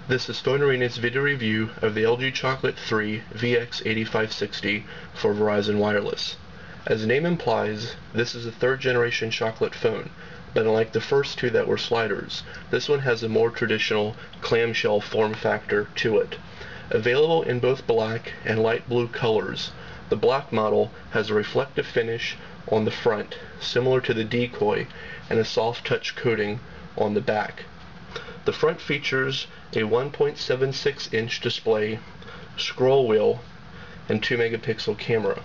This is Phone Arena's video review of the LG Chocolate 3 VX8560 for Verizon Wireless. As the name implies, this is a third generation chocolate phone, but unlike the first two that were sliders, this one has a more traditional clamshell form factor to it. Available in both black and light blue colors, the black model has a reflective finish on the front, similar to the decoy, and a soft touch coating on the back. The front features a 1.76-inch display, scroll wheel, and 2-megapixel camera.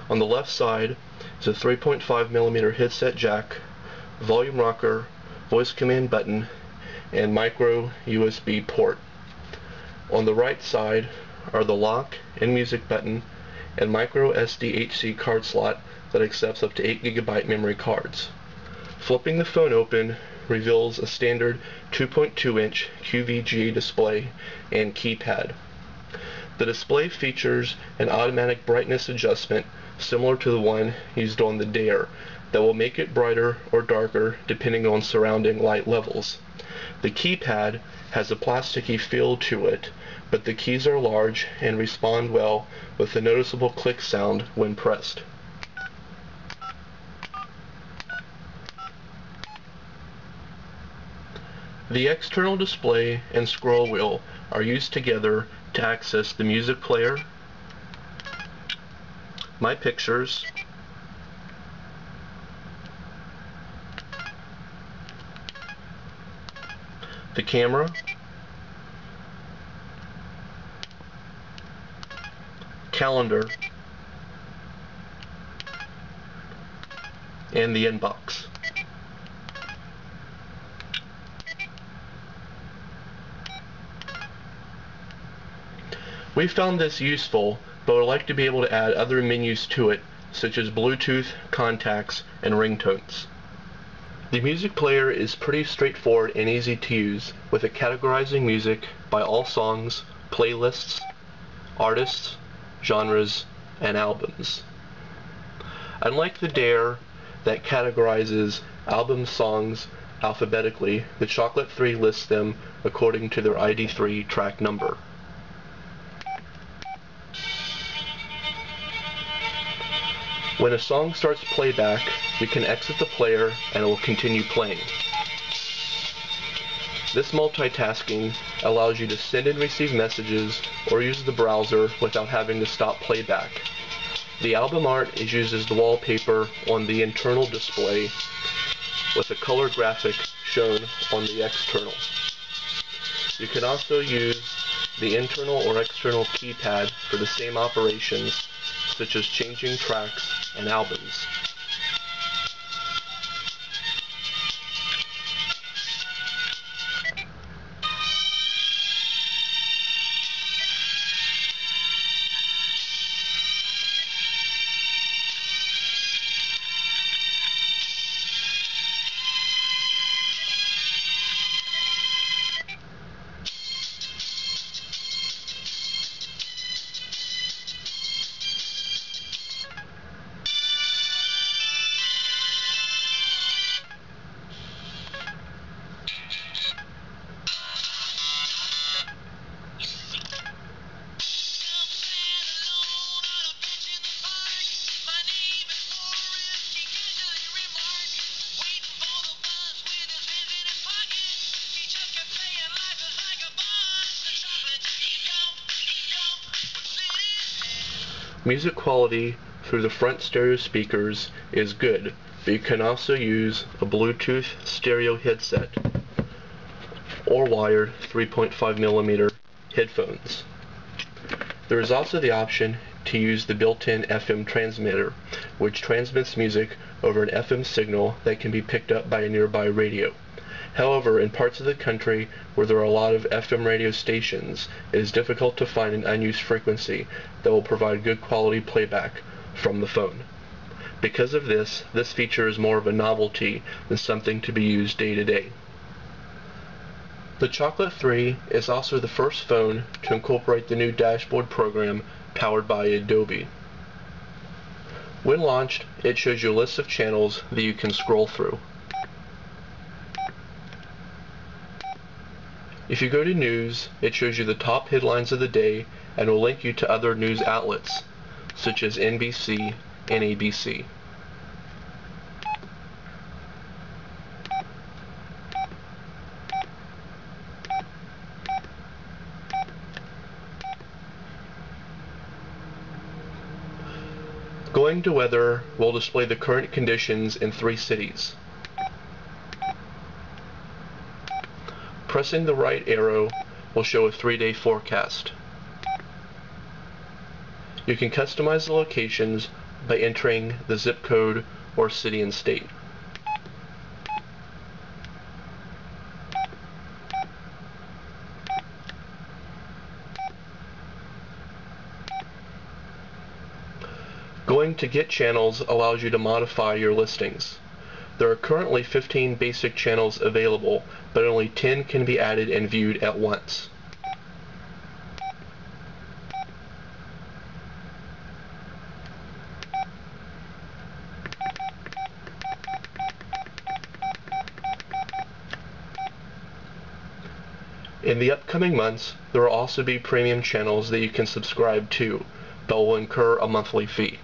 On the left side is a 3.5mm headset jack, volume rocker, voice command button, and micro USB port. On the right side are the lock and music button and micro SDHC card slot that accepts up to 8GB memory cards. Flipping the phone open reveals a standard 2.2-inch QVGA display and keypad. The display features an automatic brightness adjustment similar to the one used on the Dare that will make it brighter or darker depending on surrounding light levels. The keypad has a plasticky feel to it, but the keys are large and respond well with a noticeable click sound when pressed. The external display and scroll wheel are used together to access the music player, My Pictures, the camera, calendar, and the inbox. We found this useful, but would like to be able to add other menus to it, such as Bluetooth, contacts, and ringtones. The music player is pretty straightforward and easy to use, with it categorizing music by all songs, playlists, artists, genres, and albums. Unlike the Dare that categorizes album songs alphabetically, the Chocolate 3 lists them according to their ID3 track number. When a song starts playback, you can exit the player and it will continue playing. This multitasking allows you to send and receive messages or use the browser without having to stop playback. The album art is used as the wallpaper on the internal display, with a color graphic shown on the external. You can also use the internal or external keypad for the same operations, such as changing tracks and albums. Music quality through the front stereo speakers is good, but you can also use a Bluetooth stereo headset or wired 3.5mm headphones. There is also the option to use the built-in FM transmitter, which transmits music over an FM signal that can be picked up by a nearby radio. However, in parts of the country where there are a lot of FM radio stations, it is difficult to find an unused frequency that will provide good quality playback from the phone. Because of this, this feature is more of a novelty than something to be used day to day. The Chocolate 3 is also the first phone to incorporate the new dashboard program powered by Adobe. When launched, it shows you a list of channels that you can scroll through. If you go to News, it shows you the top headlines of the day and will link you to other news outlets, such as NBC and ABC. Going to Weather will display the current conditions in 3 cities. Pressing the right arrow will show a 3-day forecast. You can customize the locations by entering the zip code or city and state. Going to Get Channels allows you to modify your listings. There are currently 15 basic channels available, but only 10 can be added and viewed at once. In the upcoming months, there will also be premium channels that you can subscribe to, but will incur a monthly fee.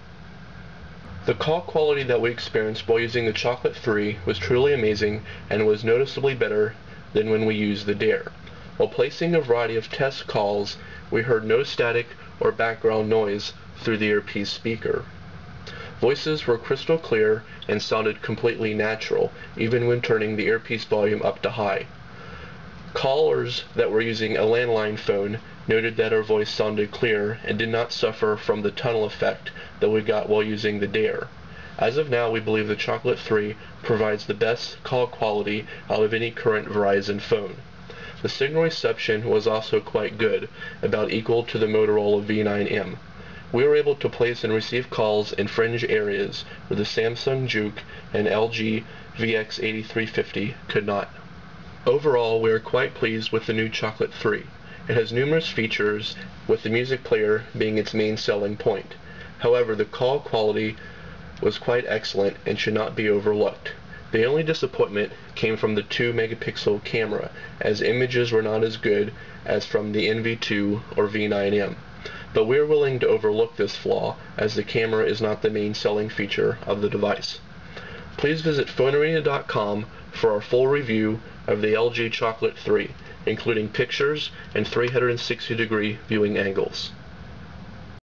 The call quality that we experienced while using the Chocolate 3 was truly amazing and was noticeably better than when we used the Dare. While placing a variety of test calls, we heard no static or background noise through the earpiece speaker. Voices were crystal clear and sounded completely natural, even when turning the earpiece volume up to high. Callers that were using a landline phone noted that our voice sounded clear and did not suffer from the tunnel effect that we got while using the Dare. As of now, we believe the Chocolate 3 provides the best call quality out of any current Verizon phone. The signal reception was also quite good, about equal to the Motorola V9M. We were able to place and receive calls in fringe areas where the Samsung Juke and LG VX8350 could not. Overall, we are quite pleased with the new Chocolate 3. It has numerous features, with the music player being its main selling point. However, the call quality was quite excellent and should not be overlooked. The only disappointment came from the 2-megapixel camera, as images were not as good as from the NV2 or V9M. But we are willing to overlook this flaw, as the camera is not the main selling feature of the device. Please visit phonearena.com for our full review of the LG Chocolate 3, including pictures and 360-degree viewing angles.